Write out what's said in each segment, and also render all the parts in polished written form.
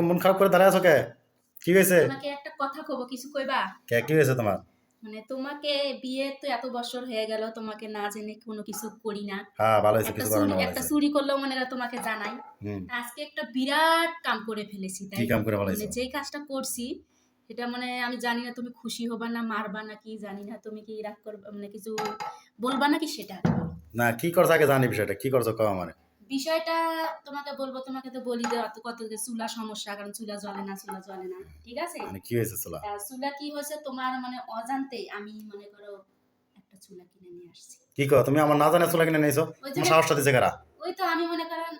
মন খারাপ করে দাঁড়ায় আছো কে? কি হয়েছে? তোমাকে একটা কথা কব, কিছু কইবা? কে কি হয়েছে তোমার? মানে তোমাকে বিয়ে তো এত বছর হয়ে গেল, তোমাকে না জেনে কোনো কিছু করি না। হ্যাঁ ভালো হয়েছে, একটা কিছু করার চুরি না, ভালো একটা হয়েছে। চুরি করলেও মনে হয় তোমাকে জানাই। হুম। আজকে একটা বিরাট কাম করে ফেলেছি, কি তাই কাম করে মানে ফেলাইছো? যেই কাজটা করছি সেটা মানে আমি জানি না তুমি খুশি হবা না মারবা নাকি, জানি না তুমি কি রাগ করবা, মানে কিছু বলবা নাকি সেটা আগে বলো। না কি করছো আগে জানি বিষয়টা, কি করছো কও আমারে। বিষয়টা তোমাকে বলবো, তোমাকে তো বলি যে অত কত যে চুলা সমস্যা, কারণ চুলা জ্বলে না, চুলা জ্বলে না, ঠিক আছে? মানে কি হয়েছে চুলা? চুলা কি হয়েছে তোমার মানে অজান্তে আমি মনে করো একটা চুলা কিনে নিয়ে আসছি। কি কও তুমি আমার না জানা চুলা কিনে নিয়েছো? ওই যে তোমার সাহসটা দিছে কারা? ওই তো আমি মনে করেন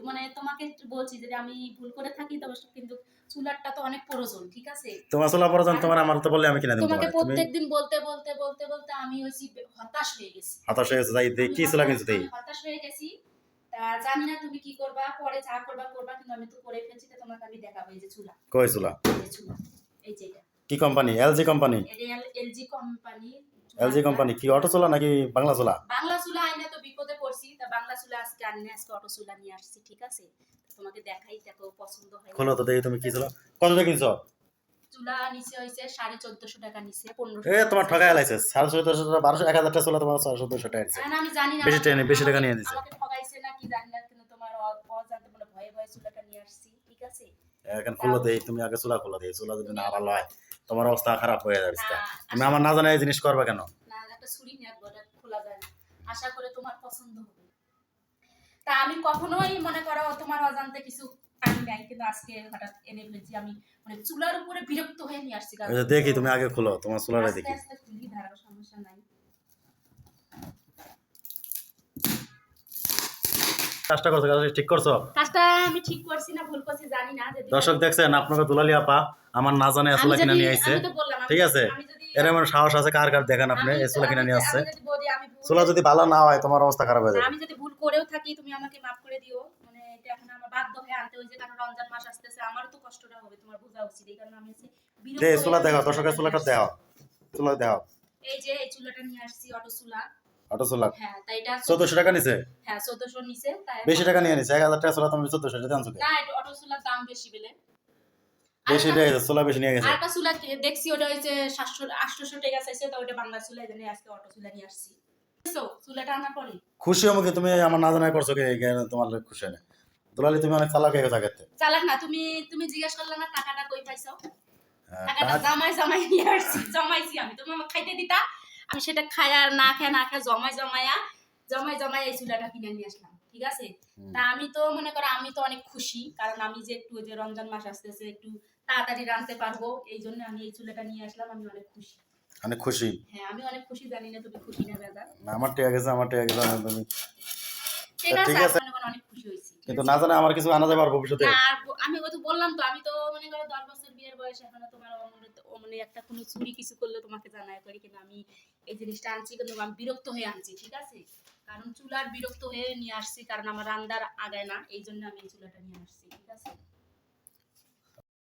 মানে তোমাকে বলছি যে আমি ভুল করে থাকি, তবে কিন্তু চুলারটা তো অনেক প্রয়োজন, ঠিক আছে? তোমার চুলা প্রয়োজন, আর তোমার আমার তো বললে আমি কিনে দিই তোমাকে তোমারে। তুমি প্রত্যেকদিন বলতে বলতে বলতে বলতে আমি হয়েছি হতাশ হয়ে গেছি। হতাশ হয়ে গেছো, যাই দেই কি চুলা কিনছো দেই। আমি হতাশ হয়ে গেছি। তা জানি না তুমি কি করবা, পরে যা করবা করবা, কিন্তু আমি তো করে ফেলছি। তা তোমাকে আমি দেখাবো এই যে চুলা, কই চুলা? এই যে চুলা, এই যে এটা কি company? LG company? LG company. LG company কি অটো চুলা নাকি বাংলা চুলা? বাংলা চুলা আইনা তো বিপদে পড়ছি, তা বাংলা চুলা আজকে আনি না, আজকে অটো চুলা নিয়ে আসছি, ঠিক আছে? তোমাকে দেখাই, দেখো পছন্দ হয় খোলো তো দেখি তুমি কি চুলা কত দিয়ে কিনছো? চুলা নিচে হয়েছে 1450 টাকা, নিচে এ 1500 তোমার টাকা। ঠকায় লাইছে 1450 1200 1000 টাকা চুলা তোমার 1400 টাকা আছে। আমি জানি না বেশি টাকা বেশি টাকা নিয়ে দিছে। আমাকে ঠকাইছে না কি জানি না, কিন্তু তোমার অজান্তে মনে ভয়ে ভয়ে চুলাটা নিয়ে আসছি, ঠিক আছে? এখন খুললো দেই, তুমি আগে চুলা খুলো দেই, চুলা যদি না ভালো হয় তোমার অবস্থা খারাপ হয়ে যাবে। না, তুমি আমার না জানা এই জিনিস করবে কেন? না একটা ছুরি নিয়ে আসবো, এটা খোলা যায় না। আশা করে তোমার পছন্দ হবে। তা আমি কখনোই মনে করো তোমার অজান্তে কিছু আনি নাই, কিন্তু আজকে হঠাৎ এনে ফেলেছি আমি, মানে চুলার উপরে বিরক্ত হয়ে নিয়ে আসছি। ওই যে দেখি তুমি আগে খুলো তোমার চুলাটা আস্তে দেখি। আস্তে খুলি, ধারাও সমস্যা নাই। কাজটা করছো, কাজটা ঠিক করছো? কাজটা আমি ঠিক করছি না ভুল করছি জানি না। যদি দর্শক দেখছেন আপনাকে দুলালি আপা আমার না জানে আমি চুলা কিনে যদি নিয়ে আইছে। আমি তো বললাম ঠিক আছে, আমি যদি এর এমন সাহস আছে কার কার দেখেন আপনি এই চুলা কিনে নিয়ে আসছে। আমি যদি বলি আমি চুলা যদি ভালো না হয় তোমার অবস্থা খারাপ হয়ে যাবে। আমি যদি ভুল করেও থাকি তুমি আমাকে মাফ করে দিও। মানে এটা এখন আমার বাধ্য হয়ে আনতে হয়েছে, কারণ রমজান মাস আসতেছে, আমারও তো কষ্টটা হবে, তোমার বোঝা উচিত। এই কারণে আমি যে বিরক্ত চুলা হয়ে দেখো, দর্শকের চুলাটা দেখো, চুলা দেখো। এই যে এই চুলাটা নিয়ে আসছি, অটো চুলা। অটো চুলা হ্যাঁ, তাই এটা 1400 টাকা নিছে। হ্যাঁ 1400 নিচে, তাই বেশি টাকা নিয়ে নিছে, 1000 টাকা চুলা তুমি 1400 টাকা আনছো কে? না, এটা অটো চুলার দাম বেশি বলে। বেশি নিয়ে গেছে, চুলা বেশি নিয়ে গেছে। আরেকটা চুলা দেখছি, ওটা হচ্ছে 700 800 টাকা চাইছে, তো ওটা বাংলা চুলা, এজন্য আজকে অটো চুলা নিয়ে আসছি। তো চুলাটা আনার পরে খুশি আমাকে তুমি আমার না জানাই করছো কে, তোমার খুশি না? দুলালি তুমি অনেক চালাক হয়ে গেছো আগের থেকে। চালাক না, তুমি তুমি জিজ্ঞেস করলে না টাকাটা কই পাইছো? টাকাটা টাকা- জমাই জমাই নিয়ে আসছি, জমাইছি আমি, তুমি আমাকে খাইতে দিতা, আমি সেটা খাই আর না খাই না খাই জমাই জমাই এই চুলাটা কিনে নিয়ে আসলাম, ঠিক আছে? তা আমি তো মনে করো আমি তো অনেক খুশি, কারণ আমি যে একটু যে রমজান মাস আসতেছে একটু তাড়াতাড়ি রাঁধতে পারবো, এই জন্য আমি এই চুলাটা নিয়ে আসলাম। আমি অনেক খুশি। অনেক খুশি? হ্যাঁ আমি অনেক খুশি, জানি না তুমি খুশি না দাদা। না, আমার ঠিক আছে, আমার ঠিক আছে, তুমি ঠিক আছে, ঠিক আছে, আমি মনে করো অনেক খুশি হয়েছি, ঠিক কিন্তু আছে? না জানে আমার কিছু আনা যাবে আর ভবিষ্যতে। না আমি ওই তো বললাম তো, আমি তো মনে করো 10 বছর বিয়ের বয়স, এখনো তোমার মানে একটা কোনো চুরি কিছু করলে তোমাকে জানাই করি, কিন্তু আমি এই জিনিসটা আনছি কিন্তু আমি বিরক্ত হয়ে আনছি, ঠিক আছে? কারণ চুলার বিরক্ত হয়ে নিয়ে আসছি, কারণ আমার রান্নার আগায় না, এই জন্য আমি এই চুলাটা নিয়ে আসছি, ঠিক আছে?